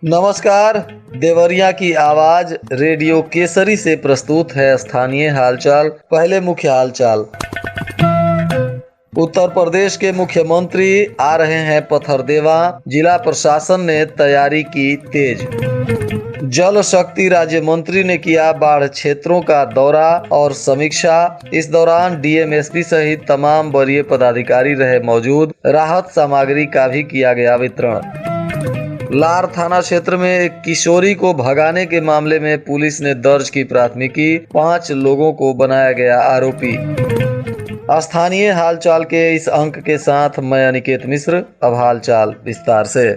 नमस्कार। देवरिया की आवाज रेडियो केसरी से प्रस्तुत है स्थानीय हालचाल। पहले मुख्य हालचाल। उत्तर प्रदेश के मुख्यमंत्री आ रहे हैं पथरदेवा, जिला प्रशासन ने तैयारी की तेज। जल शक्ति राज्य मंत्री ने किया बाढ़ क्षेत्रों का दौरा और समीक्षा। इस दौरान डीएम, एसपी सहित तमाम वरीय पदाधिकारी रहे मौजूद। राहत सामग्री का भी किया गया वितरण। लार थाना क्षेत्र में एक किशोरी को भगाने के मामले में पुलिस ने दर्ज की प्राथमिकी। 5 लोगों को बनाया गया आरोपी। स्थानीय हालचाल के इस अंक के साथ मैं अनिकेत मिश्र। अब हालचाल विस्तार से।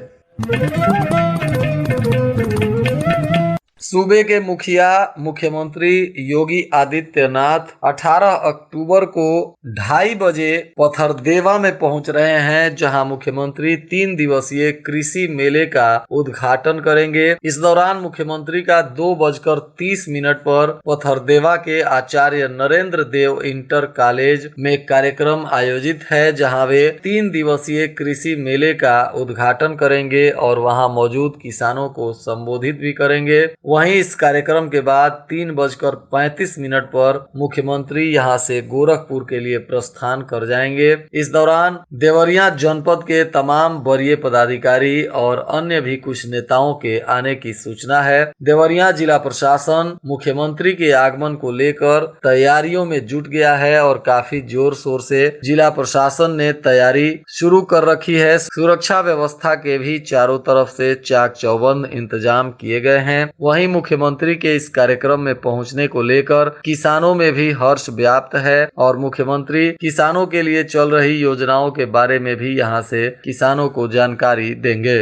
सूबे के मुखिया मुख्यमंत्री योगी आदित्यनाथ 18 अक्टूबर को 2:30 बजे पथरदेवा में पहुंच रहे हैं, जहां मुख्यमंत्री 3 दिवसीय कृषि मेले का उद्घाटन करेंगे। इस दौरान मुख्यमंत्री का 2:30 पर पथरदेवा के आचार्य नरेंद्र देव इंटर कॉलेज में कार्यक्रम आयोजित है, जहां वे 3 दिवसीय कृषि मेले का उद्घाटन करेंगे और वहां मौजूद किसानों को संबोधित भी करेंगे। वहीं इस कार्यक्रम के बाद 3:35 पर मुख्यमंत्री यहां से गोरखपुर के लिए प्रस्थान कर जाएंगे। इस दौरान देवरिया जनपद के तमाम वरीय पदाधिकारी और अन्य भी कुछ नेताओं के आने की सूचना है। देवरिया जिला प्रशासन मुख्यमंत्री के आगमन को लेकर तैयारियों में जुट गया है और काफी जोर शोर से जिला प्रशासन ने तैयारी शुरू कर रखी है। सुरक्षा व्यवस्था के भी चारों तरफ से चाक चौबंद इंतजाम किए गए हैं। वहीं मुख्यमंत्री के इस कार्यक्रम में पहुंचने को लेकर किसानों में भी हर्ष व्याप्त है और मुख्यमंत्री किसानों के लिए चल रही योजनाओं के बारे में भी यहां से किसानों को जानकारी देंगे।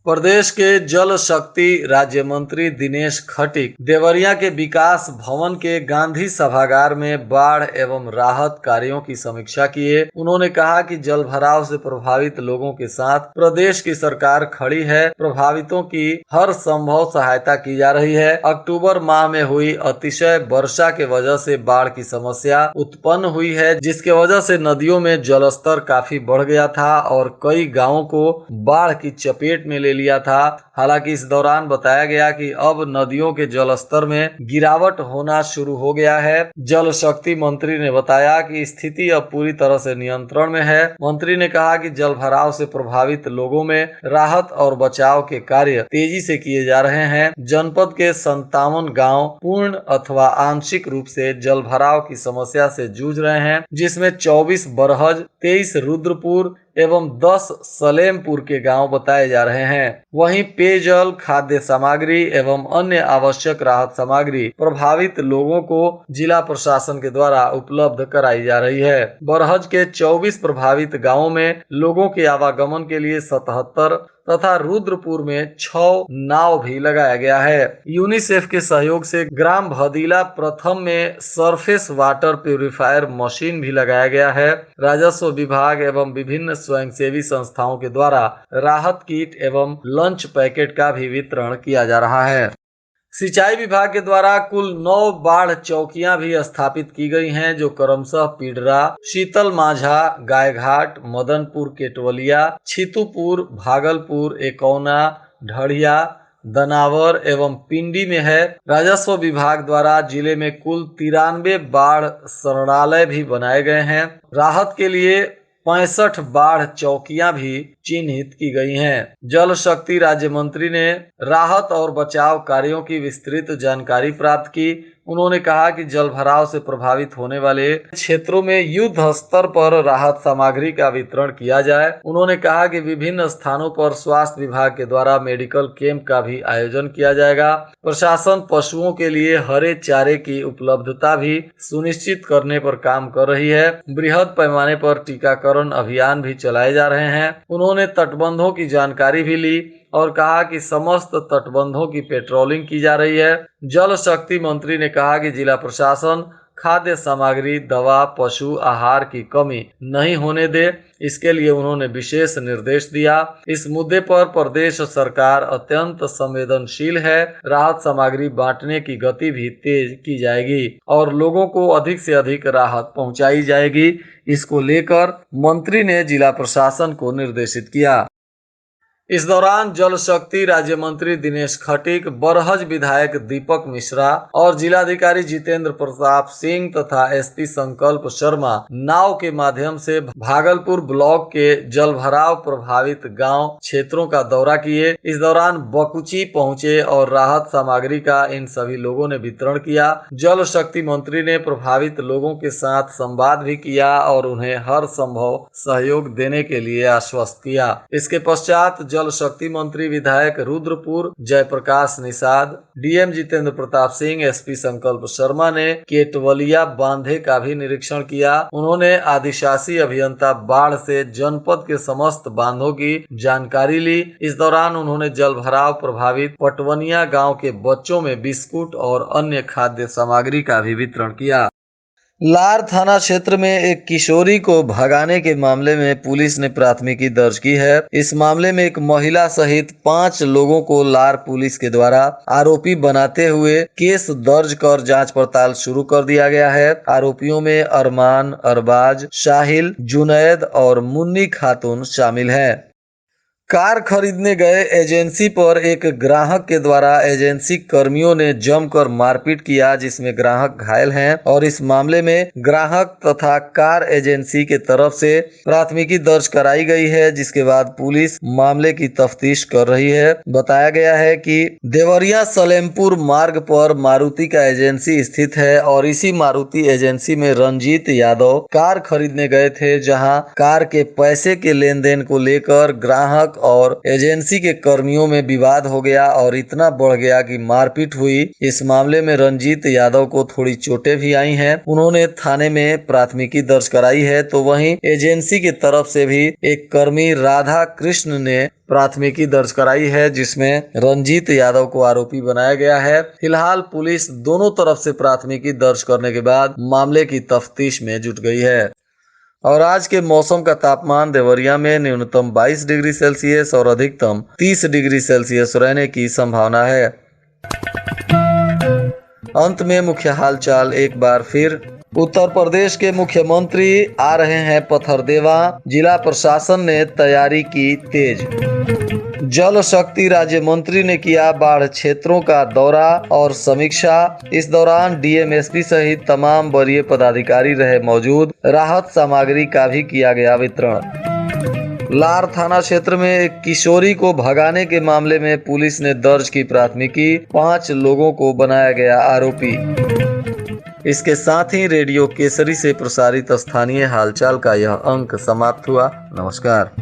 प्रदेश के जल शक्ति राज्य मंत्री दिनेश खटीक देवरिया के विकास भवन के गांधी सभागार में बाढ़ एवं राहत कार्यों की समीक्षा किए। उन्होंने कहा कि जल भराव से प्रभावित लोगों के साथ प्रदेश की सरकार खड़ी है। प्रभावितों की हर संभव सहायता की जा रही है। अक्टूबर माह में हुई अतिशय वर्षा के वजह से बाढ़ की समस्या उत्पन्न हुई है, जिसके वजह से नदियों में जलस्तर काफी बढ़ गया था और कई गांवों को बाढ़ की चपेट में ले लिया था। हालांकि इस दौरान बताया गया कि अब नदियों के जलस्तर में गिरावट होना शुरू हो गया है। जल शक्ति मंत्री ने बताया कि स्थिति अब पूरी तरह से नियंत्रण में है। मंत्री ने कहा कि जल भराव से प्रभावित लोगों में राहत और बचाव के कार्य तेजी से किए जा रहे हैं। जनपद के 57 गांव पूर्ण अथवा आंशिक रूप से जल भराव की समस्या से जूझ रहे हैं, जिसमें 24 बरहज, 23 रुद्रपुर एवं 10 सलेमपुर के गांव बताए जा रहे हैं। वहीं पेयजल, खाद्य सामग्री एवं अन्य आवश्यक राहत सामग्री प्रभावित लोगों को जिला प्रशासन के द्वारा उपलब्ध कराई जा रही है। बरहज के 24 प्रभावित गांवों में लोगों के आवागमन के लिए 77 तथा रुद्रपुर में 6 नाव भी लगाया गया है। यूनिसेफ के सहयोग से ग्राम भदीला प्रथम में सरफेस वाटर प्यूरिफायर मशीन भी लगाया गया है। राजस्व विभाग एवं विभिन्न स्वयंसेवी संस्थाओं के द्वारा राहत किट एवं लंच पैकेट का भी वितरण किया जा रहा है। सिंचाई विभाग के द्वारा कुल 9 बाढ़ चौकियां भी स्थापित की गई हैं, जो क्रमशः पीडरा, शीतल माझा, गायघाट, मदनपुर, केटवलिया, छितुपुर, भागलपुर, एकौना, ढड़िया, दनावर एवं पिंडी में है। राजस्व विभाग द्वारा जिले में कुल 93 बाढ़ शरणालय भी बनाए गए हैं। राहत के लिए 65 बाढ़ चौकियां भी चिन्हित की गई हैं। जल शक्ति राज्य मंत्री ने राहत और बचाव कार्यों की विस्तृत जानकारी प्राप्त की। उन्होंने कहा कि जल भराव से प्रभावित होने वाले क्षेत्रों में युद्ध स्तर पर राहत सामग्री का वितरण किया जाए। उन्होंने कहा कि विभिन्न स्थानों पर स्वास्थ्य विभाग के द्वारा मेडिकल कैंप का भी आयोजन किया जाएगा। प्रशासन पशुओं के लिए हरे चारे की उपलब्धता भी सुनिश्चित करने पर काम कर रही है। बृहद पैमाने पर टीकाकरण अभियान भी चलाए जा रहे हैं। उन्होंने तटबंधों की जानकारी भी ली और कहा कि समस्त तटबंधों की पेट्रोलिंग की जा रही है। जल शक्ति मंत्री ने कहा कि जिला प्रशासन खाद्य सामग्री, दवा, पशु आहार की कमी नहीं होने दे, इसके लिए उन्होंने विशेष निर्देश दिया। इस मुद्दे पर प्रदेश सरकार अत्यंत संवेदनशील है। राहत सामग्री बांटने की गति भी तेज की जाएगी और लोगों को अधिक से अधिक राहत पहुंचाई जाएगी। इसको लेकर मंत्री ने जिला प्रशासन को निर्देशित किया। इस दौरान जल शक्ति राज्य मंत्री दिनेश खटीक, बरहज विधायक दीपक मिश्रा और जिलाधिकारी जितेंद्र प्रताप सिंह तथा एसपी संकल्प शर्मा नाव के माध्यम से भागलपुर ब्लॉक के जलभराव प्रभावित गांव क्षेत्रों का दौरा किए। इस दौरान बकुची पहुंचे और राहत सामग्री का इन सभी लोगों ने वितरण किया। जल शक्ति मंत्री ने प्रभावित लोगों के साथ संवाद भी किया और उन्हें हर संभव सहयोग देने के लिए आश्वस्त किया। इसके पश्चात जल शक्ति मंत्री विधायक रुद्रपुर जयप्रकाश निषाद, डीएम जितेंद्र प्रताप सिंह, एसपी संकल्प शर्मा ने केटवलिया बांधे का भी निरीक्षण किया। उन्होंने आदिशासी अभियंता बाढ़ से जनपद के समस्त बांधों की जानकारी ली। इस दौरान उन्होंने जलभराव प्रभावित पटवनिया गांव के बच्चों में बिस्कुट और अन्य खाद्य सामग्री का भी वितरण किया। लार थाना क्षेत्र में एक किशोरी को भगाने के मामले में पुलिस ने प्राथमिकी दर्ज की है। इस मामले में एक महिला सहित 5 लोगों को लार पुलिस के द्वारा आरोपी बनाते हुए केस दर्ज कर जांच पड़ताल शुरू कर दिया गया है। आरोपियों में अरमान, अरबाज, शाहिल, जुनैद और मुन्नी खातून शामिल है। कार खरीदने गए एजेंसी पर एक ग्राहक के द्वारा एजेंसी कर्मियों ने जमकर मारपीट किया, जिसमें ग्राहक घायल हैं और इस मामले में ग्राहक तथा कार एजेंसी के तरफ से प्राथमिकी दर्ज कराई गई है, जिसके बाद पुलिस मामले की तफ्तीश कर रही है। बताया गया है कि देवरिया सलेमपुर मार्ग पर मारुति का एजेंसी स्थित है और इसी मारुति एजेंसी में रंजीत यादव कार खरीदने गए थे, जहाँ कार के पैसे के लेन देन को लेकर ग्राहक और एजेंसी के कर्मियों में विवाद हो गया और इतना बढ़ गया कि मारपीट हुई। इस मामले में रंजीत यादव को थोड़ी चोटें भी आई हैं। उन्होंने थाने में प्राथमिकी दर्ज कराई है, तो वहीं एजेंसी की तरफ से भी एक कर्मी राधा कृष्ण ने प्राथमिकी दर्ज कराई है, जिसमें रंजीत यादव को आरोपी बनाया गया है। फिलहाल पुलिस दोनों तरफ से प्राथमिकी दर्ज करने के बाद मामले की तफ्तीश में जुट गई है। और आज के मौसम का तापमान देवरिया में न्यूनतम 22 डिग्री सेल्सियस और अधिकतम 30 डिग्री सेल्सियस रहने की संभावना है। अंत में मुख्य हालचाल एक बार फिर। उत्तर प्रदेश के मुख्यमंत्री आ रहे हैं पथरदेवा, जिला प्रशासन ने तैयारी की तेज। जल शक्ति राज्य मंत्री ने किया बाढ़ क्षेत्रों का दौरा और समीक्षा। इस दौरान डीएम, एसपी सहित तमाम वरीय पदाधिकारी रहे मौजूद। राहत सामग्री का भी किया गया वितरण। लार थाना क्षेत्र में एक किशोरी को भगाने के मामले में पुलिस ने दर्ज की प्राथमिकी। 5 लोगों को बनाया गया आरोपी। इसके साथ ही रेडियो केसरी से प्रसारित स्थानीय हालचाल का यह अंक समाप्त हुआ। नमस्कार।